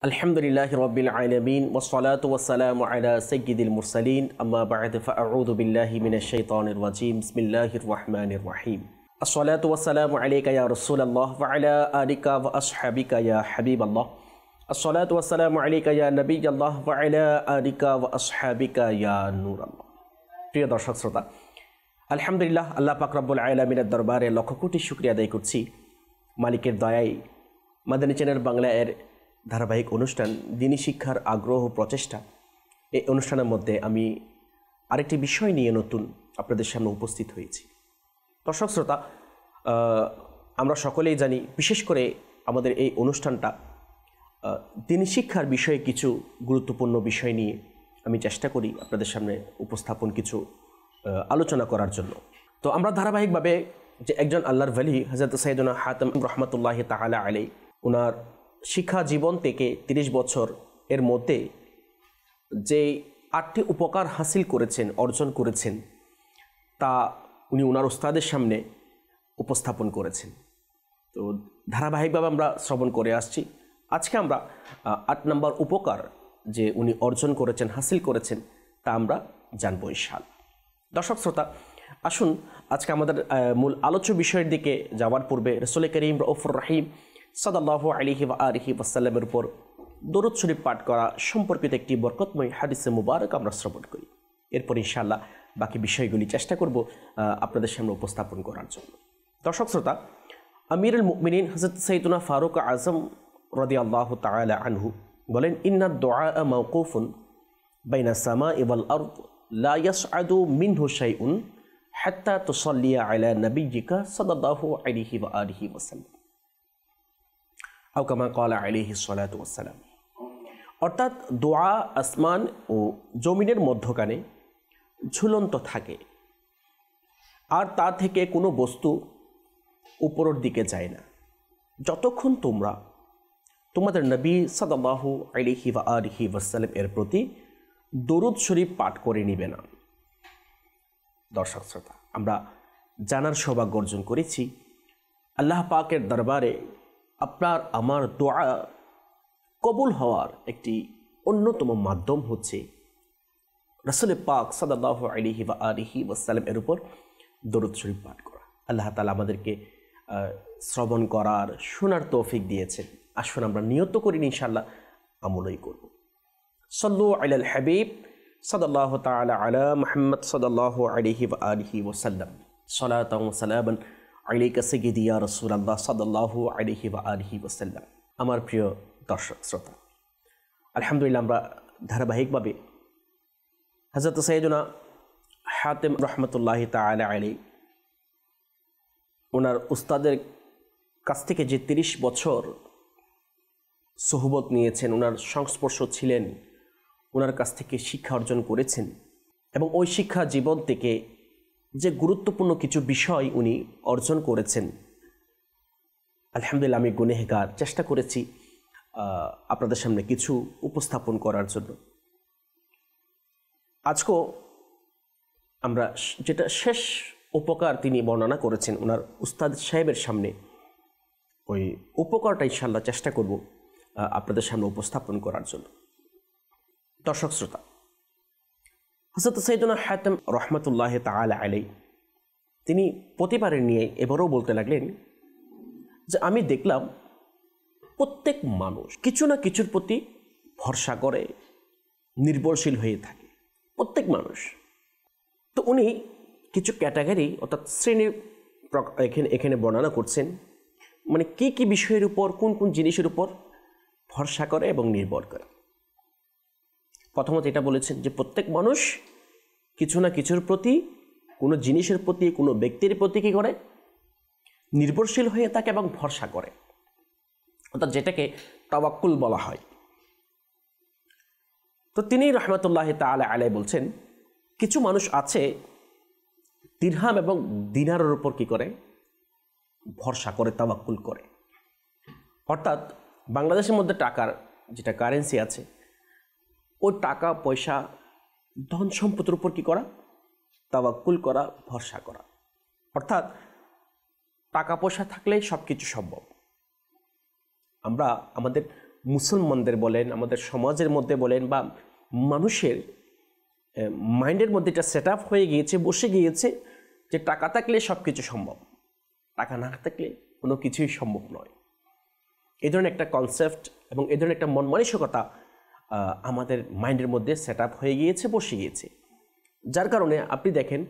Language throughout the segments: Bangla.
আলহামদুলিল্লাহি রাব্বিল আলামিন ওয়াসসালাতু ওয়াসসালামু আলা সাইয়্যিদিল মুরসালিন আম্মা বা'দ ফাআউযু বিল্লাহি মিনাশ শাইতানির রাজীম বিসমিল্লাহির রহমানির রহিম আসসালাতু ওয়াসসালামু আলাইকা ইয়া রাসূলাল্লাহ ওয়া আলা আলিকা ওয়া আসহাবিকা ইয়া হাবিবাল্লাহ আসসালাতু ওয়াসসালামু আলাইকা ইয়া নবিয়াল্লাহ ওয়া আলা আলিকা ওয়া আসহাবিকা ইয়া নূরাল্লাহ। প্রিয় দর্শক শ্রোতা, আলহামদুলিল্লাহ, আল্লাহ পাক রব্বুল আলামিনের দরবারে লক্ষ কোটি শুকরিয়া আদায় করছি। মালিকের দয়ায় মাদানী চ্যানেল বাংলা এর ধারাবাহিক অনুষ্ঠান দিনী শিক্ষার আগ্রহ প্রচেষ্টা, এই অনুষ্ঠানের মধ্যে আমি আরেকটি বিষয় নিয়ে নতুন আপনাদের সামনে উপস্থিত হয়েছি। দর্শক শ্রোতা, আমরা সকলেই জানি, বিশেষ করে আমাদের এই অনুষ্ঠানটা দিনী শিক্ষার বিষয়ে কিছু গুরুত্বপূর্ণ বিষয় নিয়ে আমি চেষ্টা করি আপনাদের সামনে উপস্থাপন কিছু আলোচনা করার জন্য। তো আমরা ধারাবাহিকভাবে যে একজন আল্লাহর ওয়ালি হযরত সাইয়েদুনা হাতেম রহমাতুল্লাহি তাআলা আলাইহি, ওনার শিক্ষা জীবন থেকে 30 বছর এর মধ্যে যে 8টি উপকার হাসিল করেছেন, অর্জন করেছেন, তা উনি ওনার উস্তাদের সামনে উপস্থাপন করেছেন। তো ধারাবাহিকভাবে আমরা শ্রবণ করে আসছি। আজকে আমরা 8 নম্বর উপকার যে উনি অর্জন করেছেন, হাসিল করেছেন, তা আমরা জানবো ইনশাআল্লাহ। দর্শক শ্রোতা, আসুন আজকে আমাদের মূল আলোচ্য বিষয়ের দিকে যাওয়ার পূর্বে রাসূল করিম রউফুর রহিম সাল্লাল্লাহু আলাইহি ওয়া আলিহি ওয়াসাল্লামের উপর দরুদ শরীফ পাঠ করা সম্পর্কিত একটি বরকতময় হাদিসে মুবারক আমরা শ্রবণ করি। এরপর ইনশাআল্লাহ বাকি বিষয়গুলি চেষ্টা করব আপনাদের সামনে উপস্থাপন করার জন্য। দর্শক শ্রোতা, আমিরুল মুমিনিন হযরত সাইয়েদুনা ফারুক আযম রাদিয়াল্লাহু তাআলা আনহু বলেন, ইন্না দুআ মাওকুফুন বাইনা সামাই ওয়াল আরদ লা ইয়াসআদু মিনহু শাইউন হাত্তা তুসাল্লিয়া আলা নাবিয়্যিকা সাল্লাল্লাহু আলাইহি ওয়া আলিহি ওয়াসাল্লাম আও কামা ক্বালা আলাইহিস সালাতু ওয়াসসালাম। অর্থাৎ দোয়া আসমান ও জমিনের মধ্যখানে ঝুলন্ত থাকে, আর তা থেকে কোনো বস্তু উপরের দিকে যায় না, যতক্ষণ তোমরা তোমাদের নবী সাল্লাল্লাহু আলাইহি ওয়া আলিহি ওয়াসাল্লাম এর প্রতি দরুদ শরীফ পাঠ করে নিবে না। দর্শক শ্রোতা, আমরা জানার সৌভাগ্য অর্জন করেছি আল্লাহ পাকের দরবারে আপনার আমার দোয়া কবুল হওয়ার একটি অন্যতম মাধ্যম হচ্ছে রাসূল পাক সাল্লাল্লাহু আলাইহি ওয়া আলিহি ওয়াসাল্লাম এর উপর দরুদ শরীফ পাঠ করা। আল্লাহ তাআলা আমাদেরকে শ্রবণ করার, শোনার তৌফিক দিয়েছেন। আসুন আমরা নিয়ত করি ইনশাআল্লাহ আমলই করব। সাল্লু আলাল হাবিব সাল্লাল্লাহু তাআলা আলা মুহাম্মদ সাল্লাল্লাহু আলাইহি ওয়া আলিহি ওয়াসাল্লাম সালাতান ওয়া সালামান আলাইকা সাইয়্যিদি ইয়া রাসূলুল্লাহ সাল্লাল্লাহু আলাইহি ওয়া আলিহি ওয়াসাল্লাম। আমার প্রিয় দর্শক শ্রোতা, আলহামদুলিল্লাহ, আমরা ধারাবাহিকভাবে হযরত সাইয়েদুনা হাতেম রহমাতুল্লাহি তাআলা আলাইহি, ওনার উস্তাদের কাছ থেকে যে 30 বছর সোহবত নিয়েছেন, ওনার সংস্পর্শ ছিলেন, ওনার কাছ থেকে শিক্ষা অর্জন করেছেন, এবং ওই শিক্ষা জীবন থেকে যে গুরুত্বপূর্ণ কিছু বিষয় উনি অর্জন করেছেন, আলহামদুলিল্লাহ আমি গুনেহগার, চেষ্টা করেছি আপনাদের সামনে কিছু উপস্থাপন করার জন্য। আজকেও আমরা যেটা শেষ উপকার তিনি বর্ণনা করেছেন ওনার উস্তাদ সাহেবের সামনে, ওই উপকারটা ইনশাআল্লাহ চেষ্টা করব আপনাদের সামনে উপস্থাপন করার জন্য। দর্শক শ্রোতা, হযরত সাইয়েদুনা হাতেম রহমাতুল্লাহি তাআলা আলাইহি তিনি প্রতিবারে নিয়ে এবারও বলতে লাগলেন যে আমি দেখলাম প্রত্যেক মানুষ কিছু না কিছুর প্রতি ভরসা করে, নির্ভরশীল হয়ে থাকে, প্রত্যেক মানুষ। তো উনি কিছু ক্যাটাগরি অর্থাৎ শ্রেণীর এখানে বর্ণনা করছেন, মানে কি কি বিষয়ের উপর, কোন কোন জিনিসের উপর ভরসা করে এবং নির্ভর করে। প্রথমত এটা বলেছেন যে প্রত্যেক মানুষ কিছু না কিছুর প্রতি, কোনো জিনিসের প্রতি, কোনো ব্যক্তির প্রতি কী করে, নির্ভরশীল হয়ে থাকে এবং ভরসা করে, অর্থাৎ যেটাকে তাওয়াক্কুল বলা হয়। তো তিনি রহমাতুল্লাহি তাআলা আলাইহি বলছেন, কিছু মানুষ আছে দিরহাম এবং দিনারের উপর কী করে, ভরসা করে, তাওয়াক্কুল করে। অর্থাৎ বাংলাদেশের মধ্যে টাকার যেটা কারেন্সি আছে, ওই টাকা পয়সা ধন সম্পদের উপর কী করা, তাওয়াক্কুল করা, ভরসা করা। অর্থাৎ টাকা পয়সা থাকলেই সব কিছু সম্ভব। আমরা আমাদের মুসলমানদের বলেন, আমাদের সমাজের মধ্যে বলেন, বা মানুষের মাইন্ডের মধ্যে এটা সেট আপ হয়ে গিয়েছে, বসে গিয়েছে যে টাকা থাকলে সব কিছু সম্ভব, টাকা না থাকলে কোনো কিছুই সম্ভব নয়। এই ধরনের একটা কনসেপ্ট এবং এই ধরনের একটা মন মানসিকতা আমাদের মাইন্ডের মধ্যে সেট আপ হয়ে গিয়েছে, বসে গিয়েছে। যার কারণে আপনি দেখেন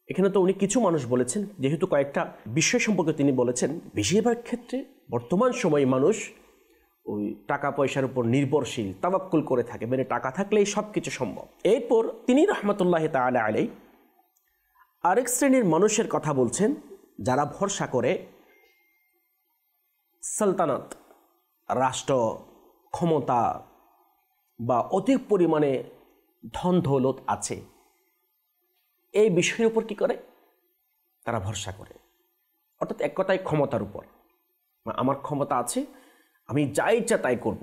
এখানে তো উনি কিছু মানুষ বলেছেন, যেহেতু কয়েকটা বিষয় সম্পর্কে তিনি বলেছেন, বেশিরভাগ ক্ষেত্রে বর্তমান সময়ে মানুষ ওই টাকা পয়সার উপর নির্ভরশীল, তাওয়াক্কুল করে থাকে, মানে টাকা থাকলেই সব কিছু সম্ভব। এরপর তিনি রহমতুল্লাহ তাআলা আলাইহি আরেক শ্রেণীর মানুষের কথা বলছেন, যারা ভরসা করে সালতানাত, রাষ্ট্র ক্ষমতা বা অধিক পরিমাণে ধন দৌলত আছে, এই বিষয়ের উপর কি করে, তারা ভরসা করে। অর্থাৎ এক কথায় ক্ষমতার উপর, আমার ক্ষমতা আছে, আমি যা ইচ্ছা তাই করব।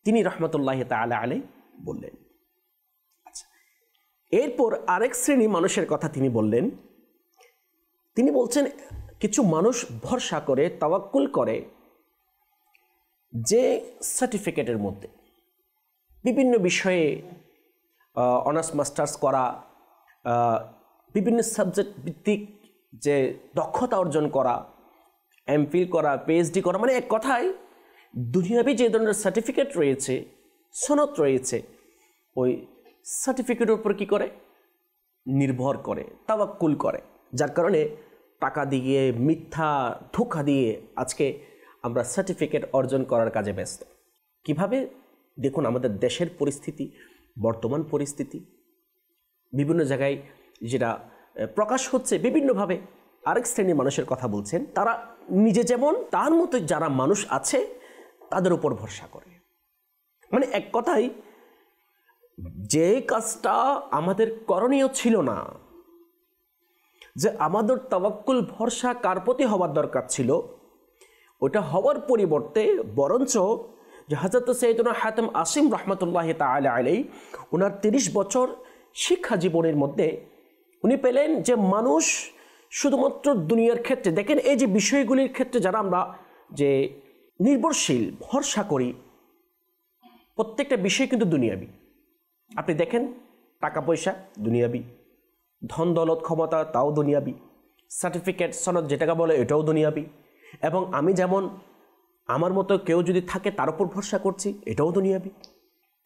তিনি রহমতুল্লাহ তাআলা আলাইহি বললেন। আচ্ছা, এরপর আরেক শ্রেণী মানুষের কথা তিনি বললেন। তিনি বলছেন কিছু মানুষ ভরসা করে, তাওয়াক্কুল করে যে সার্টিফিকেটের মধ্যে বিভিন্ন বিষয়ে অনার্স মাস্টার্স করা, বিভিন্ন সাবজেক্ট ভিত্তিক যে দক্ষতা অর্জন করা, এমফিল করা, পিএইচডি করা, মানে এক কথায় দুনিয়াবি যে ধরনের সার্টিফিকেট রয়েছে, সনদ রয়েছে, ওই সার্টিফিকেটের উপর কী করে, নির্ভর করে, তাওয়াক্কুল করে। যার কারণে টাকা দিয়ে, মিথ্যা ধোঁকা দিয়ে আজকে আমরা সার্টিফিকেট অর্জন করার কাজে ব্যস্ত। কিভাবে দেখুন আমাদের দেশের পরিস্থিতি, বর্তমান পরিস্থিতি বিভিন্ন জায়গায় যেটা প্রকাশ হচ্ছে বিভিন্নভাবে। আরেক শ্রেণীর মানুষের কথা বলছেন, তারা নিজে যেমন তার মতো যারা মানুষ আছে তাদের উপর ভরসা করে। মানে এক কথায় যে কাজটা আমাদের করণীয় ছিল না, যে আমাদের তাওয়াক্কুল ভরসা কার প্রতি হওয়ার দরকার ছিল, ওটা হওয়ার পরিবর্তে বরঞ্চ যে হযরত সাইয়েদুনা হাতেম আসিম রহমতুল্লাহ তাআলা আলাইহি ওনার 30 বছর শিক্ষা জীবনের মধ্যে উনি পেলেন যে মানুষ শুধুমাত্র দুনিয়ার ক্ষেত্রে, দেখেন এই যে বিষয়গুলির ক্ষেত্রে যারা আমরা যে নির্ভরশীল, ভরসা করি, প্রত্যেকটা বিষয় কিন্তু দুনিয়াবি। আপনি দেখেন টাকা পয়সা দুনিয়াবি, ধন দৌলত ক্ষমতা তাও দুনিয়াবি, সার্টিফিকেট সনদ যেটাকে বলে এটাও দুনিয়াবি, এবং আমি যেমন আমার মতো কেউ যদি থাকে তার উপর ভরসা করছি, এটাও দুনিয়াবি।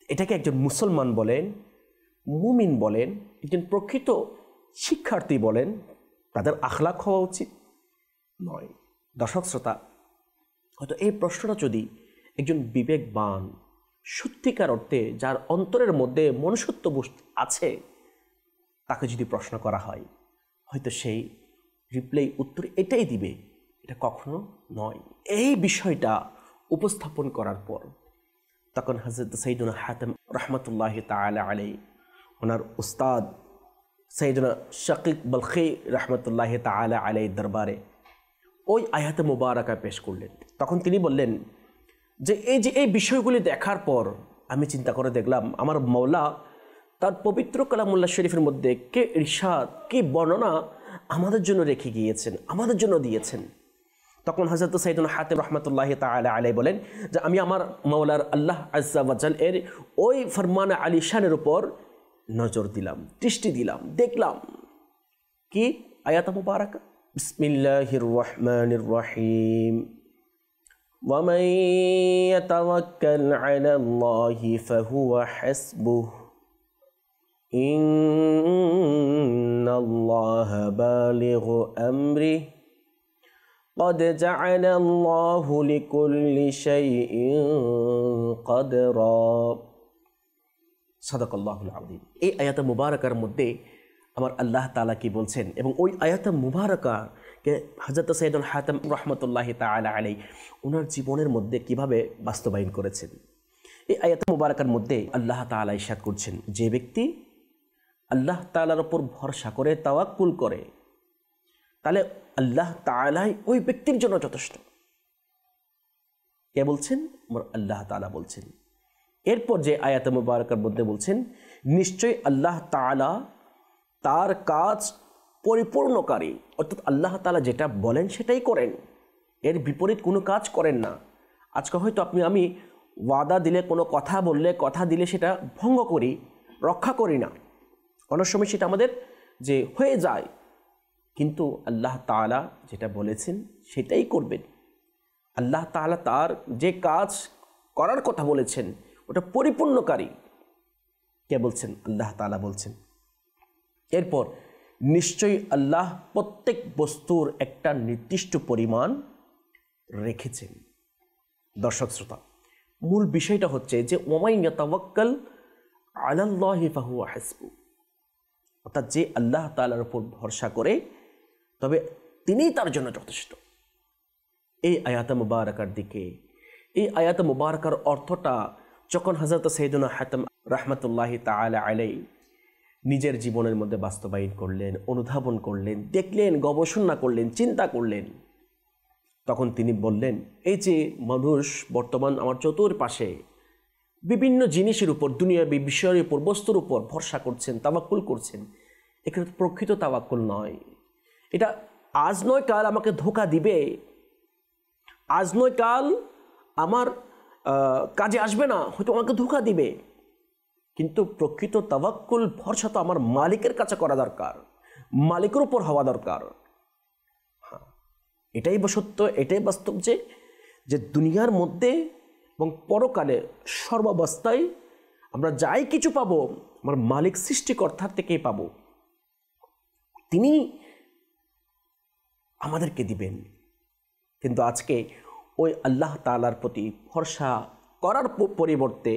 এটাকে একজন মুসলমান বলেন, মুমিন বলেন, একজন প্রকৃত শিক্ষার্থী বলেন, তাদের আখলাক হওয়া উচিত নয়। দর্শক শ্রোতা, হয়তো এই প্রশ্নটা যদি একজন বিবেকবান, সত্যিকার অর্থে যার অন্তরের মধ্যে মনুষ্যত্ব আছে, তাকে যদি প্রশ্ন করা হয়, হয়তো সেই রিপ্লাই উত্তর এটাই দিবে, এটা কখনো নয়। এই বিষয়টা উপস্থাপন করার পর তখন হযরত সাইয়েদুনা হাতেম রহমতুল্লাহ তাআলা আলাইহি ওনার উস্তাদ সাইয়েদুনা শাকিক বলখি রহমতুল্লাহ তাআলা আলাইহির দরবারে ওই আয়াতে মুবারাকা পেশ করলেন। তখন তিনি বললেন যে এই বিষয়গুলি দেখার পর আমি চিন্তা করে দেখলাম আমার মাওলা তার পবিত্র কালামুল্লাহ শরীফের মধ্যে কে ইরশাদ, কি বর্ণনা আমাদের জন্য রেখে গিয়েছেন, আমাদের জন্য দিয়েছেন। তখন হযরত সাইয়েদুনা হাতেম রহমতুল্লাহ তাআলা আলাইহি বলেন যে আমি আমার মাওলার আল্লাহ আজ্জা ওয়া জাল এর ওই ফরমান আলিশানের উপর নজর দিলাম, দৃষ্টি দিলাম, দেখলাম কি আয়াত মুবারাকা, বিসমিল্লাহির রহমানির রহিম, ওয়া মান ইয়াতাওয়াক্কাল আলাল্লাহি ফাহুয়া হাসবুহু ইন্নাল্লাহা বালিগু আমরিহি قد جعل الله لكل شيء قدرا সাদাকাল্লাহুল আযীম। এই আয়াতে মুবারাকার মধ্যে আমার আল্লাহ তাআলা কি বলছেন, এবং ওই আয়াতে মুবারাকাকে হযরত সাইয়েদুল হাতেম রহমতুল্লাহ তাআলা আলাইহি ওনার জীবনের মধ্যে কিভাবে বাস্তবায়ন করেছেন। এই আয়াতে মুবারাকার মধ্যে আল্লাহ তাআলা ইরশাদ করছেন, যে ব্যক্তি আল্লাহ তাআলার উপর ভরসা করে, তাওয়াক্কুল করে, তাহলে আল্লাহ তাআলাই ওই ব্যক্তির জন্য যথেষ্ট। কে বলছেন? আমার আল্লাহ তাআলা বলছেন। এরপর যে আয়াতে মুবারাকার মধ্যে বলছেন, নিশ্চয়ই আল্লাহ তাআলা তার কাজ পরিপূর্ণকারী, অর্থাৎ আল্লাহ তাআলা যেটা বলেন সেটাই করেন, এর বিপরীত কোনো কাজ করেন না। আজকে হয়তো আমি ওয়াদা দিলে, কোনো কথা দিলে সেটা ভঙ্গ করি, রক্ষা করি না। অনেক সময় সেটা আমাদের যে হয়ে যায়, কিন্তু আল্লাহ তাআলা যেটা বলেছেন সেটাই করবেন। আল্লাহ তাআলা তার যে কাজ করার কথা বলেছেন ওটা পরিপূর্ণকারী। কে বলছেন? আল্লাহ তাআলা বলছেন। এরপর নিশ্চয়ই আল্লাহ প্রত্যেক বস্তুর একটা নির্দিষ্ট পরিমাণ রেখেছেন। দর্শক শ্রোতা, মূল বিষয়টা হচ্ছে যে ওয়ামান ইয়াতাওয়াক্কাল আলাল্লাহি ফাহুয়া হাসবু, অর্থাৎ যে আল্লাহ তাআলার উপর ভরসা করে তবে তিনিই তার জন্য যথেষ্ট। এই আয়াতে মুবারাকার দিকে, এই আয়াতে মুবারাকার অর্থটা যখন হযরত সাইয়েদুনা হাতিম রাহমাতুল্লাহি তাআলা আলাইহি নিজের জীবনের মধ্যে বাস্তবায়ন করলেন, অনুধাবন করলেন, দেখলেন, গবেষণা করলেন, চিন্তা করলেন, তখন তিনি বললেন, এই যে মানুষ বর্তমান আমার চতুর্পাশে বিভিন্ন জিনিসের উপর, দুনিয়াবী বিষয়ের উপর, বস্তুর উপর ভরসা করছেন, তাওয়াক্কুল করছেন, এখানে প্রকৃত তাওয়াক্কুল নয়। এটা আজ নয় কাল আমাকে ধোঁকা দিবে, আজ নয় কাল আমার কাজে আসবে না, হয়তো আমাকে ধোঁকা দিবে। কিন্তু প্রকৃত তাওয়াক্কুল, ভরসা তো আমার মালিকের কাছে করা দরকার, মালিকের উপর হওয়া দরকার। হ্যাঁ, এটাই সত্য, এটাই বাস্তব যে দুনিয়ার মধ্যে এবং পরকালে সর্বাবস্থায় আমরা যাই কিছু পাবো আমার মালিক সৃষ্টিকর্তার থেকেই পাবো। তিনি আমাদেরকে দিবেন। কিন্তু আজকে ওই আল্লাহ তাআলার প্রতি ভরসা করার পরিবর্তে,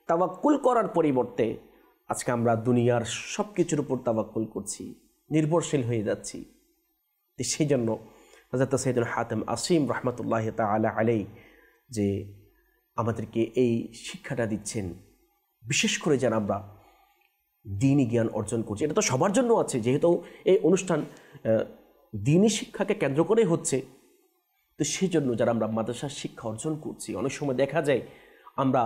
তাওয়াক্কুল করার পরিবর্তে আজকে আমরা দুনিয়ার সব কিছুর উপর তাওয়াক্কুল করছি, নির্ভরশীল হয়ে যাচ্ছি। সেই জন্য হযরত সাইয়েদুনা হাতিম আসিম রাহমাতুল্লাহি তাআলা আলাইহি যে আমাদেরকে এই শিক্ষাটা দিচ্ছেন, বিশেষ করে যেন আমরা দ্বীনি জ্ঞান অর্জন করছি। এটা তো সবার জন্য আছে, যেহেতু এই অনুষ্ঠান দ্বীনি শিক্ষাকে কেন্দ্র করে হচ্ছে, তো সেই জন্য যারা আমরা মাদ্রাসার শিক্ষা অর্জন করছি, অনেক সময় দেখা যায় আমরা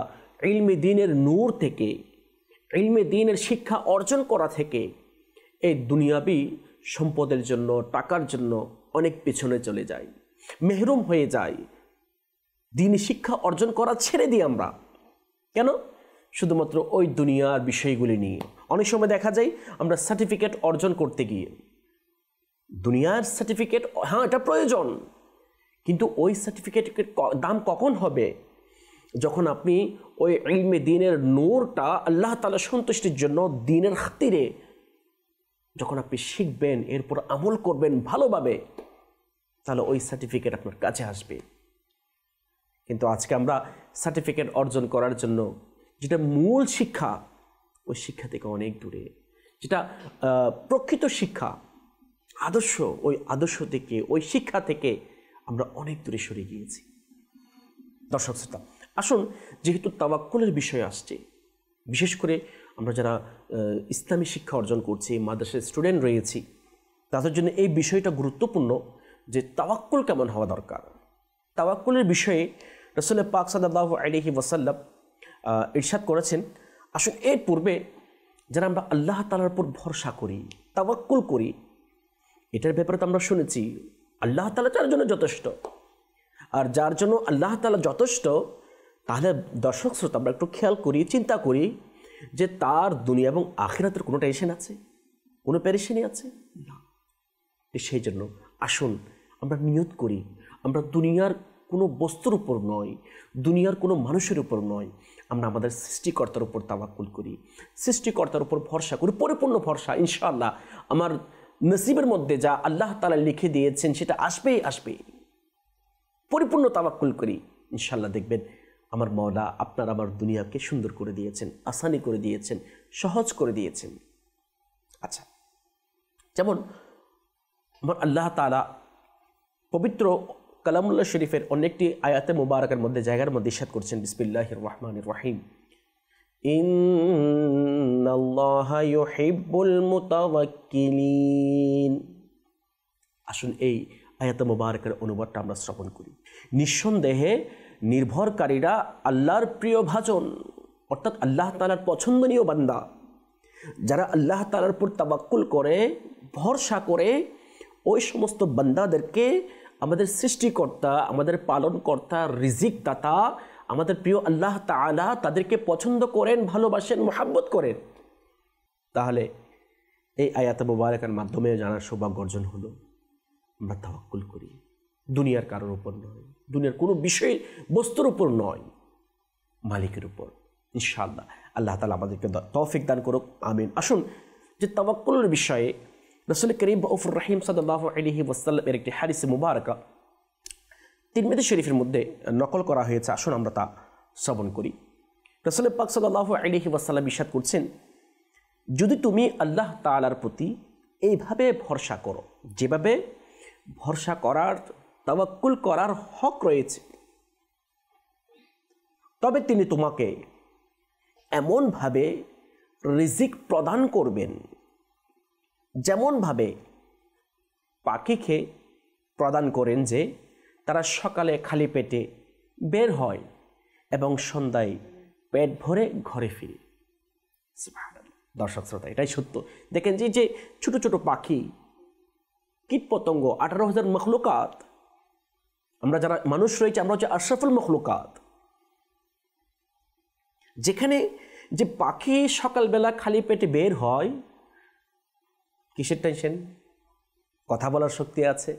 ইলমে দ্বীনের নূর থেকে, ইলমে দ্বীনের শিক্ষা অর্জন করা থেকে এই দুনিয়াবি সম্পদের জন্য, টাকার জন্য অনেক পেছনে চলে যাই, মেহরুম হয়ে যাই। দ্বীনি শিক্ষা অর্জন করা ছেড়ে দিই আমরা। কেন? শুধুমাত্র ওই দুনিয়ার বিষয়গুলি নিয়ে। অনেক সময় দেখা যায় আমরা সার্টিফিকেট অর্জন করতে গিয়ে, দুনিয়ার সার্টিফিকেট, হ্যাঁ এটা প্রয়োজন, কিন্তু ওই সার্টিফিকেটের দাম কখন হবে? যখন আপনি ওই ইলমে দ্বীনের নূরটা আল্লাহ তাআলা সন্তুষ্টির জন্য দ্বীনের খাতিরে যখন আপনি শিখবেন, এরপর আমল করবেন ভালোভাবে, তাহলে ওই সার্টিফিকেট আপনার কাছে আসবে। কিন্তু আজকে আমরা সার্টিফিকেট অর্জন করার জন্য যেটা মূল শিক্ষা, ওই শিক্ষা থেকে অনেক দূরে, যেটা প্রকৃত শিক্ষা, আদর্শ, ওই আদর্শ থেকে, ওই শিক্ষা থেকে আমরা অনেক দূরে সরে গিয়েছি। দর্শক শ্রোতা, আসুন, যেহেতু তাওয়াক্কুলের বিষয় আসছে, বিশেষ করে আমরা যারা ইসলামী শিক্ষা অর্জন করছি, মাদ্রাসার স্টুডেন্ট রয়েছি, তাদের জন্য এই বিষয়টা গুরুত্বপূর্ণ যে তাওয়াক্কুল কেমন হওয়া দরকার। তাওয়াক্কুলের বিষয়ে রাসূল পাক সাল্লাল্লাহু আলাইহি ওয়াসাল্লাম ইরশাদ করেছেন। আসুন, এর পূর্বে যারা আমরা আল্লাহ তাআলার উপর ভরসা করি, তাওয়াক্কুল করি, এটার ব্যাপারে তো আমরা শুনেছি আল্লাহ তাআলা তার জন্য যথেষ্ট। আর যার জন্য আল্লাহ তাআলা যথেষ্ট, তাহলে দর্শক শ্রোতা আমরা একটু খেয়াল করি, চিন্তা করি যে তার দুনিয়া এবং আখিরাতের কোনো টেনশন আছে, কোনো পেরেশানি আছে না। সেই জন্য আসুন আমরা নিয়ত করি, আমরা দুনিয়ার কোনো বস্তুর উপর নয়, দুনিয়ার কোনো মানুষের উপর নয়, আমরা আমাদের সৃষ্টিকর্তার উপর তাওয়াক্কুল করি, সৃষ্টিকর্তার উপর ভরসা করি, পরিপূর্ণ ভরসা। ইনশাআল্লাহ আমার নসিবের মধ্যে যা আল্লাহ তাআলা লিখে দিয়েছেন সেটা আসবেই আসবে। পরিপূর্ণ তাওয়াক্কুল করি, ইনশাআল্লাহ দেখবেন আমার মাওলা আপনার আমার দুনিয়াকে সুন্দর করে দিয়েছেন, আসানি করে দিয়েছেন, সহজ করে দিয়েছেন। আচ্ছা, যেমন আমার আল্লাহ তাআলা পবিত্র কালামুল্লাহ শরীফের অনেকটি আয়াতে মুবারাকের মধ্যে, জায়গার মধ্যে ইরশাদ করছেন, বিসমিল্লাহির রহমানির রহিম, ইন্নাল্লাহা ইউহিব্বুল মুতাওয়াক্কিলিন। আসুন এই আয়াতে মুবারাকের অনুবাদটা আমরা শ্রবণ করি। নিঃসন্দেহে নির্ভরকারীরা আল্লাহর প্রিয় ভাজন, অর্থাৎ আল্লাহ তাআলার পছন্দনীয় বান্দা। যারা আল্লাহ তাআলার উপর তাওয়াক্কুল করে, ভরসা করে, ওই সমস্ত বান্দাদেরকে আমাদের সৃষ্টিকর্তা, আমাদের পালনকর্তা, রিজিক দাতা, আমাদের প্রিয় আল্লাহ তাআলা তাদেরকে পছন্দ করেন, ভালোবাসেন, মহব্বত করেন, তাহলে এই আয়াত মুবারাকার মাধ্যমে জানার সৌভাগ্য অর্জন হলো আমরা তাওয়াক্কুল করি, দুনিয়ার কারোর উপর নয়, দুনিয়ার কোনো বিষয় বস্তুর উপর নয়, মালিকের উপর। ইনশাআল্লাহ আল্লাহ তাআলা আমাদেরকে তৌফিক দান করুক, আমিন। আসুন যে তাওয়াক্কুলের বিষয়ে রাসূল করিম রাউফুর রহিম সাল্লাল্লাহু আলাইহি ওয়াসাল্লামের একটি হাদিস মুবারাকা তিরমিজি শরীফের মধ্যে নকল করা হয়েছে, আসুন আমরা তা শ্রবণ করি। রাসূল পাক সাল্লাল্লাহু আলাইহি ওয়াসাল্লাম ইরশাদ করছেন, যদি তুমি আল্লাহ তাআলার প্রতি এইভাবে ভরসা করো, যেভাবে ভরসা করার, তাওয়াক্কুল করার হক রয়েছে, তবে তিনি তোমাকে এমনভাবে রিজিক প্রদান করবেন যেমনভাবে পাখিকে প্রদান করেন যে তারা সকালে খালি পেটে বের হয় এবং সন্ধ্যায় পেট ভরে ঘরে ফিরে। দর্শক শ্রোতা, এটাই সত্য। দেখেন যে ছোট ছোট পাখি, কীট পতঙ্গ, 18,000 মখলুকাত, আমরা যারা মানুষ রয়েছে আমরা হচ্ছে আশরাফুল মখলুকাত, যেখানে যে পাখি সকালবেলা খালি পেটে বের হয়, কিসের টেনশন? কথা বলার শক্তি আছে,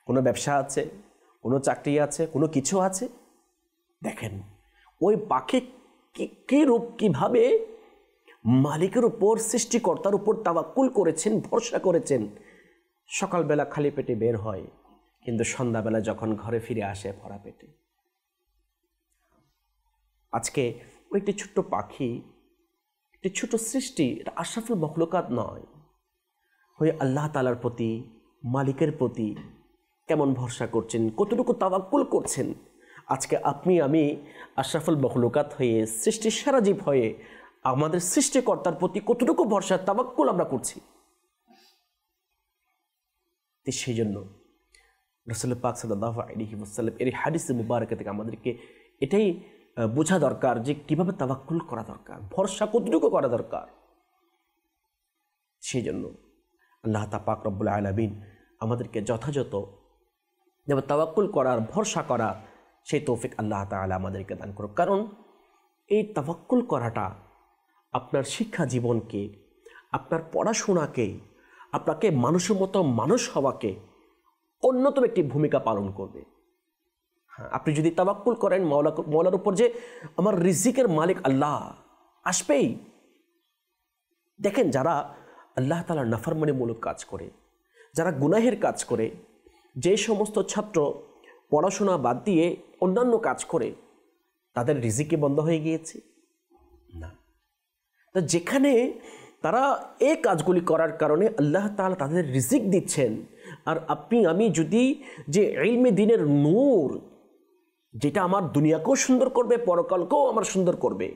কোনো ব্যবসা আছে, কোনো চাকরি আছে, কোনো কিছু আছে? দেখেন ওই পাখি কি রূপ, কিভাবে মালিকের উপর, সৃষ্টিকর্তার উপর তাওয়াক্কুল করেছেন, ভরসা করেছেন। সকালবেলা খালি পেটে বের হয়, কিন্তু সন্ধ্যাবেলা যখন ঘরে ফিরে আসে ভরা পেটে। আজকে ওই একটি ছোট্ট পাখি, একটি ছোট সৃষ্টি, এটা আশরাফুল মখলুকাত নয়, ওই আল্লাহ তাআলার প্রতি, মালিকের প্রতি কেমন ভরসা করছেন, কতটুকু তাওয়াক্কুল করছেন। আজকে আপনি আমি আশরাফুল মখলুকাত হয়ে, সৃষ্টির সেরা জীব হয়ে আমাদের সৃষ্টিকর্তার প্রতি কতটুকু ভরসা, তাওয়াক্কুল আমরা করছি। সেই জন্য রাসূল পাক সাল্লাল্লাহু আলাইহি ওয়াসাল্লাম এর হাদিস মুবারাকা থেকে আমাদেরকে এটাই বোঝা দরকার যে কিভাবে তাওয়াক্কুল করা দরকার, ভরসা কতটুকু করা দরকার। সেই জন্য আল্লাহ পাক রব্বুল আলামিন আমাদেরকে যথাযথ যেমন তাওয়াক্কুল করার, ভরসা করা, সেই তৌফিক আল্লাহ তাআলা আমাদেরকে দান করুক। কারণ এই তাওয়াক্কুল করাটা আপনার শিক্ষা জীবনকে, আপনার পড়াশোনাকে, আপনাকে মানুষের মতো মানুষ হওয়াকে অন্যতম একটি ভূমিকা পালন করবে। হ্যাঁ, আপনি যদি তাওয়াক্কুল করেন মওলার উপর যে আমার রিজিকের মালিক আল্লাহ আসবেই। দেখেন যারা আল্লাহ তাআলার নাফরমানিমূলক কাজ করে, যারা গুনাহের কাজ করে, যে সমস্ত ছাত্র পড়াশোনা বাদ দিয়ে অন্যান্য কাজ করে, তাদের রিজিকে বন্ধ হয়ে গিয়েছে না। তা যেখানে তারা এই কাজগুলি করার কারণে আল্লাহ তাআলা তাদের রিজিক দিচ্ছেন, আর আপনি আমি যদি যে ইলমে দ্বীনের নূর, যেটা আমার দুনিয়াকেও সুন্দর করবে, পরকালকেও আমার সুন্দর করবে,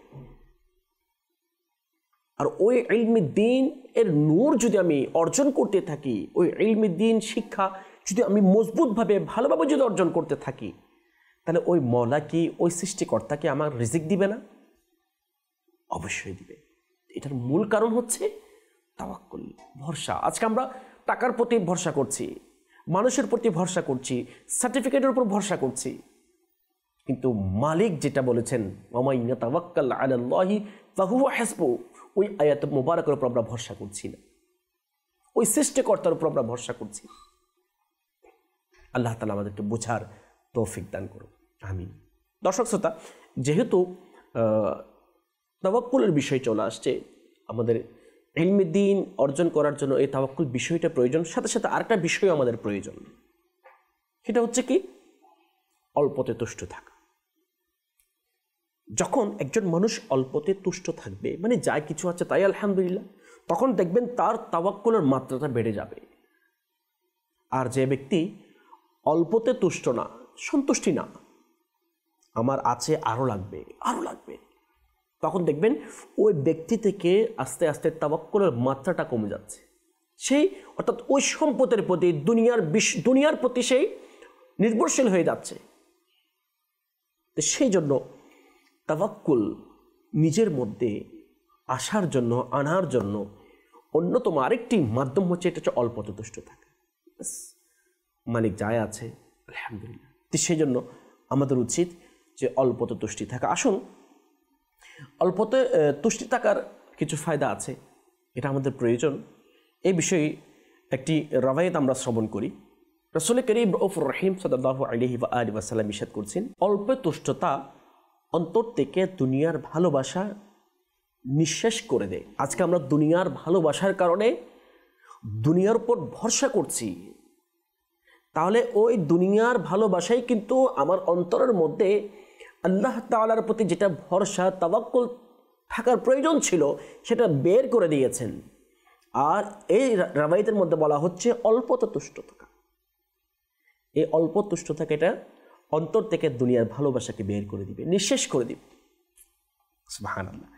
আর ওই ইলমে দ্বীন এর নূর যদি আমি অর্জন করতে থাকি, ওই ইলমে দ্বীন শিক্ষা যদি আমি মজবুতভাবে, ভালোভাবে যদি অর্জন করতে থাকি, তাহলে ওই মওলা কি, ওই সৃষ্টিকর্তাকে আমার রিজিক দিবে না? অবশ্যই দিবে। এটার মূল কারণ হচ্ছে তাওয়াক্কুল, ভরসা। আজকে আমরা টাকার প্রতি ভরসা করছি, মানুষের প্রতি ভরসা করছি, সার্টিফিকেটের উপর ভরসা করছি, কিন্তু মালিক যেটা বলেছেন ওয়ামান ইয়াতাওয়াক্কাল আলাল্লাহি ফাহুয়া হাসবুহু, ওই আয়াত মুবারাকের উপর আমরা ভরসা করছি না, ওই সৃষ্টিকর্তার উপর আমরা ভরসা করছি। আল্লাহ তাআলা আমাদেরকে বোঝার তৌফিক দান করুন, আমিন। দর্শক শ্রোতা, যেহেতু তাওয়াক্কুলের বিষয় চলে আসছে, আমাদের ইলমে দ্বীন অর্জন করার জন্য এই তাওয়াক্কুল বিষয়টা প্রয়োজন, সাথে সাথে আরেকটা বিষয় আমাদের প্রয়োজন, সেটা হচ্ছে কি অল্পতে তুষ্ট থাকা। যখন একজন মানুষ অল্পতে তুষ্ট থাকবে, মানে যা কিছু আছে তাই আলহামদুলিল্লাহ, তখন দেখবেন তার তাওয়াক্কুলের মাত্রাটা বেড়ে যাবে। আর যে ব্যক্তি অল্পতে তুষ্ট না, সন্তুষ্টি না, আমার আছে আরও লাগবে, আরও লাগবে, তখন দেখবেন ওই ব্যক্তি থেকে আস্তে আস্তে তাওয়াক্কুলের মাত্রাটা কমে যাচ্ছে। সেই অর্থাৎ ওই সম্পদের প্রতি, দুনিয়ার প্রতি সেই নির্ভরশীল হয়ে যাচ্ছে। তো সেই জন্য তাওয়াক্কুল নিজের মধ্যে আসার জন্য, আনার জন্য অন্যতম আরেকটি মাধ্যম হচ্ছে, এটা হচ্ছে অল্পতে তুষ্ট থাকা। মালিক যায় আছে, আলহামদুলিল্লাহ। তো সেই জন্য আমাদের উচিত যে অল্পতে তুষ্টি থাকা। আসুন, অল্পতে তুষ্টি থাকার কিছু ফায়দা আছে, এটা আমাদের প্রয়োজন। এই বিষয়ে একটি রওয়ায়াত আমরা শ্রবণ করি। রাসূল করিম রউফুর রহিম সাল্লাল্লাহু আলাইহি ওয়া আলিহি ওয়াসাল্লাম ইরশাদ করছেন, অল্প তুষ্টতা অন্তর থেকে দুনিয়ার ভালোবাসা নিঃশেষ করে দেয়। আজকে আমরা দুনিয়ার ভালোবাসার কারণে দুনিয়ার উপর ভরসা করছি, তাহলে ওই দুনিয়ার ভালোবাসাই কিন্তু আমার অন্তরের মধ্যে আল্লাহ তাআলার প্রতি যেটা ভরসা তাওয়াক্কুল থাকার প্রয়োজন ছিল সেটা বের করে দিয়েছেন। আর এই রাওয়ায়াতের মধ্যে বলা হচ্ছে অল্পতে তুষ্ট থাকা। এই অল্প তুষ্ট থাকা এটা অন্তর থেকে দুনিয়ার ভালোবাসাকে বের করে দিবে, নিঃশেষ করে দিবে। সুবহানাল্লাহ।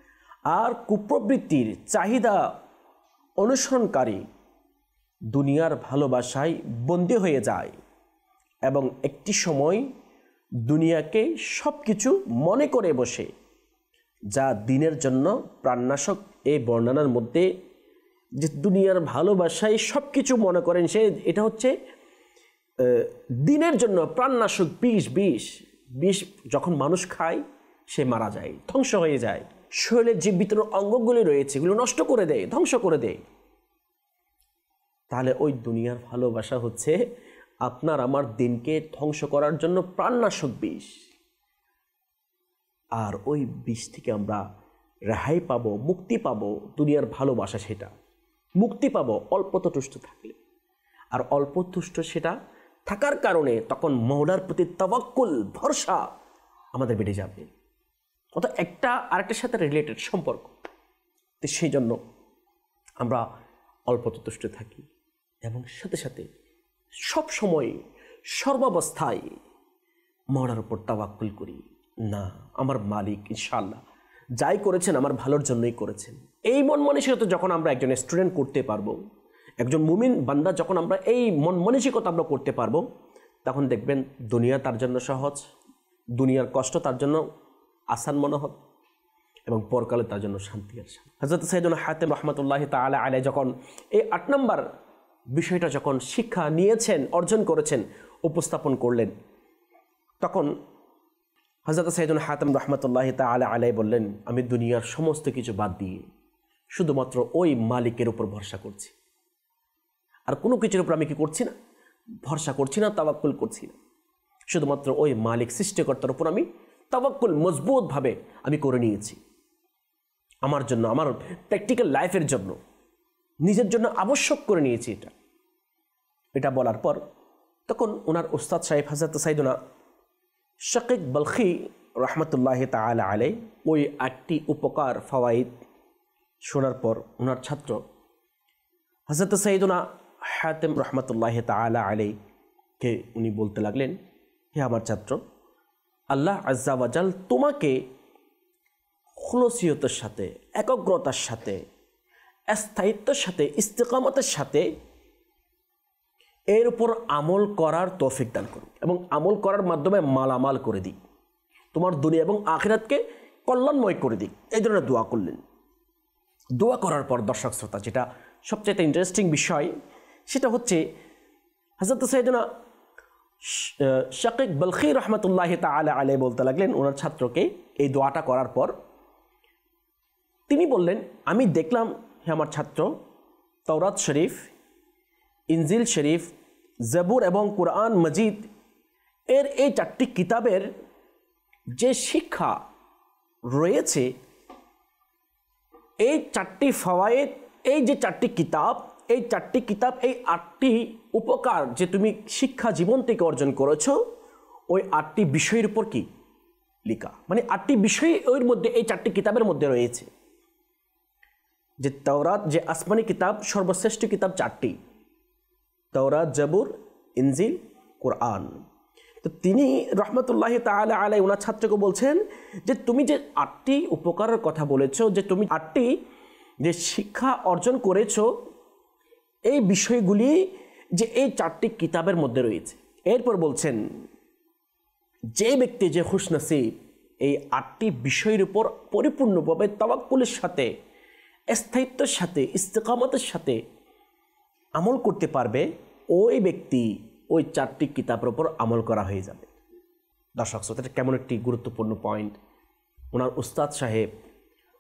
আর কুপ্রবৃত্তির চাহিদা অনুসরণকারী দুনিয়ার ভালোবাসায় বন্দী হয়ে যায় এবং একটি সময় দুনিয়াকে সব কিছু মনে করে বসে, যা দিনের জন্য প্রাণনাশক। এই বর্ণনার মধ্যে যে দুনিয়ার ভালোবাসায় সব কিছু মনে করেন, সে এটা হচ্ছে দিনের জন্য প্রাণনাশক। বিষ যখন মানুষ খায় সে মারা যায়, ধ্বংস হয়ে যায়। শরীরের যে ভিতরের অঙ্গগুলি রয়েছে এগুলো নষ্ট করে দেয়, ধ্বংস করে দেয়। তাহলে ওই দুনিয়ার ভালোবাসা হচ্ছে আপনার আমার দিনকে ধ্বংস করার জন্য প্রাণনাশক বিষ। আর ওই বিষ থেকে আমরা রেহাই পাবো, মুক্তি পাবো। দুনিয়ার ভালোবাসা সেটা মুক্তি পাবো অল্পতে তুষ্ট থাকলে। আর অল্প তুষ্ট সেটা থাকার কারণে তখন মওলার প্রতি তাওয়াক্কুল, ভরসা আমাদের বেড়ে যাবে। অর্থাৎ একটা আরেকটার সাথে রিলেটেড সম্পর্ক। তো সেই জন্য আমরা অল্পতে তুষ্ট থাকি এবং সাথে সাথে সব সময় সর্বাবস্থায় মওলার উপর তাওয়াক্কুল করি। না, আমার মালিক ইনশাআল্লাহ যাই করেছেন আমার ভালোর জন্যই করেছেন। এই মন মানসিকতা যখন আমরা একজন স্টুডেন্ট করতে পারবো, একজন মুমিন বান্দা যখন আমরা এই মন মানসিকতা আমরা করতে পারবো, তখন দেখবেন দুনিয়া তার জন্য সহজ, দুনিয়ার কষ্ট তার জন্য আসান মনে হবে এবং পরকালে তার জন্য শান্তি আসে। হযরত সাইয়েদুনা হাতিম রাহমাতুল্লাহি তাআলা আলাইহি যখন এই ৮ নম্বর বিষয়টা যখন শিক্ষা নিয়েছেন, অর্জন করেছেন, উপস্থাপন করলেন, তখন হযরত সাইয়েদুনা হাতিম রাহমাতুল্লাহি তাআলা আলাইহি বললেন, আমি দুনিয়ার সমস্ত কিছু বাদ দিয়ে শুধুমাত্র ওই মালিকের উপর ভরসা করছি। আর কোনো কিছুর উপর আমি কি করছি না? ভরসা করছি না, তাওয়াক্কুল করছি না। শুধুমাত্র ওই মালিক সৃষ্টিকর্তার উপর আমি তাওয়াক্কুল মজবুতভাবে আমি করে নিয়েছি। আমার জন্য, আমার প্র্যাকটিক্যাল লাইফের জন্য, নিজের জন্য আবশ্যক করে নিয়েছি এটা বলার পর তখন ওনার উস্তাদ সাহেব হযরত সাইয়েদুনা শাকিক বলখি রহমতুল্লাহ তাআলা আলাইহি ওই 8টি উপকার ফাওয়াইদ শোনার পর ওনার ছাত্র হযরত সাইয়েদুনা হাতিম রহমতুল্লাহ তাআলা আলাইহিকে উনি বলতে লাগলেন, হে আমার ছাত্র, আল্লাহ আজ্জা ওয়া জাল তোমাকে খুলসিয়তের সাথে, একাগ্রতার সাথে, স্থায়িত্বের সাথে, ইস্তেকামতের সাথে এর উপর আমল করার তৌফিক দান করুন এবং আমল করার মাধ্যমে মালামাল করে দিই, তোমার দুনিয়া এবং আখিরাতকে কল্যাণময় করে দিই। এই ধরনের দোয়া করলেন। দোয়া করার পর দর্শক শ্রোতা, যেটা সবচেয়ে ইন্টারেস্টিং বিষয় সেটা হচ্ছে হযরত সাইয়েদুনা শাকিক বলখি রহমতুল্লাহ তাআলা আলাইহি বলতে লাগলেন ওনার ছাত্রকে এই দোয়াটা করার পর তিনি বললেন, আমি দেখলাম হে আমার ছাত্র, তাওরাত শরীফ, ইনজিল শরীফ, জাবুর এবং কুরআন মজিদ এর এই 4টি কিতাবের যে শিক্ষা রয়েছে, এই 4টি ফাওয়ায়েদ, এই যে 4টি কিতাব, এই 4টি কিতাব, এই 8টি উপকার যে তুমি শিক্ষা জীবন থেকে অর্জন করেছো, ওই 8টি বিষয়ের উপর কি লেখা, মানে 8টি বিষয় ওর মধ্যে, এই 4টি কিতাবের মধ্যে রয়েছে। যে তাওরাত, যে আসমানি কিতাব, সর্বশ্রেষ্ঠ কিতাব 4টি, তাওরাত, জাবুর, ইনজিল, কুরআন। তো তিনি রহমতুল্লাহ তাআলা আলাইহি ওনার ছাত্রকে বলছেন যে তুমি যে 8টি উপকারের কথা বলেছো, যে তুমি 8টি যে শিক্ষা অর্জন করেছো, এই বিষয়গুলি যে এই 4টি কিতাবের মধ্যে রয়েছে। এরপর বলছেন, যে ব্যক্তি, যে খুশনসিব এই 8টি বিষয়ের উপর পরিপূর্ণভাবে তাওয়াক্কুলের সাথে, স্থায়িত্বের সাথে, ইস্তেকামতের সাথে আমল করতে পারবে, ওই ব্যক্তি ওই 4টি কিতাবের উপর আমল করা হয়ে যাবে। দর্শক শ্রোতা, কেমন একটি গুরুত্বপূর্ণ পয়েন্ট ওনার উস্তাদ সাহেব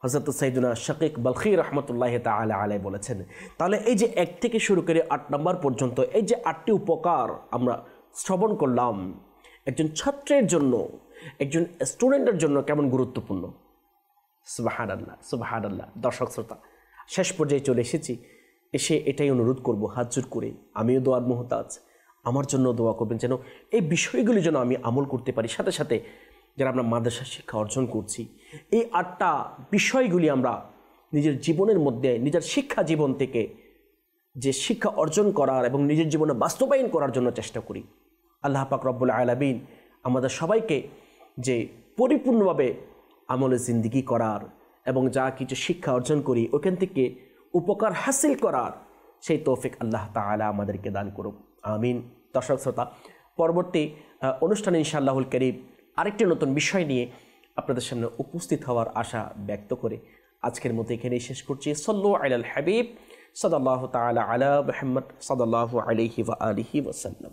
হযরত সাইয়্যিদুনা শাকিক বালখী রহমতুল্লাহ তাআলা আলাইহি বলেছেন। তাহলে এই যে 1 থেকে শুরু করে 8 নম্বর পর্যন্ত এই যে 8টি উপকার আমরা শ্রবণ করলাম, একজন ছাত্রের জন্য, একজন স্টুডেন্টের জন্য কেমন গুরুত্বপূর্ণ। সুবহানাল্লাহ, সুবহানাল্লাহ। দর্শক শ্রোতা, শেষ পর্যায়ে চলে এসেছি। এসে এটাই অনুরোধ করব হাত জোড় করে, আমিও দোয়ার মুহতাজ, আমার জন্য দোয়া করবেন যেন এই বিষয়গুলি যেন আমি আমল করতে পারি। সাথে সাথে যারা আমরা মাদ্রাসা শিক্ষা অর্জন করছি, এই 8টা বিষয়গুলি আমরা নিজের জীবনের মধ্যে, নিজের শিক্ষা জীবন থেকে যে শিক্ষা অর্জন করার এবং নিজের জীবনে বাস্তবায়ন করার জন্য চেষ্টা করি। আল্লাহ পাক রব্বুল আলামিন আমাদের সবাইকে যে পরিপূর্ণভাবে আমলে জিন্দিগি করার এবং যা কিছু শিক্ষা অর্জন করি ওখান থেকে উপকার হাসিল করার সেই তৌফিক আল্লাহ তাআলা আমাদেরকে দান করুক, আমিন। দর্শক শ্রোতা, পরবর্তী অনুষ্ঠানে ইনশাআল্লাহুল কারীম আরেকটি নতুন বিষয় নিয়ে আপনাদের সামনে উপস্থিত হওয়ার আশা ব্যক্ত করে আজকের মতো এখানেই শেষ করছি। সাল্লু আলাল হাবিব সাল্লাল্লাহু তাআলা আলা মুহাম্মদ সাল্লাল্লাহু আলাইহি ওয়া আলিহি ওয়াসাল্লাম।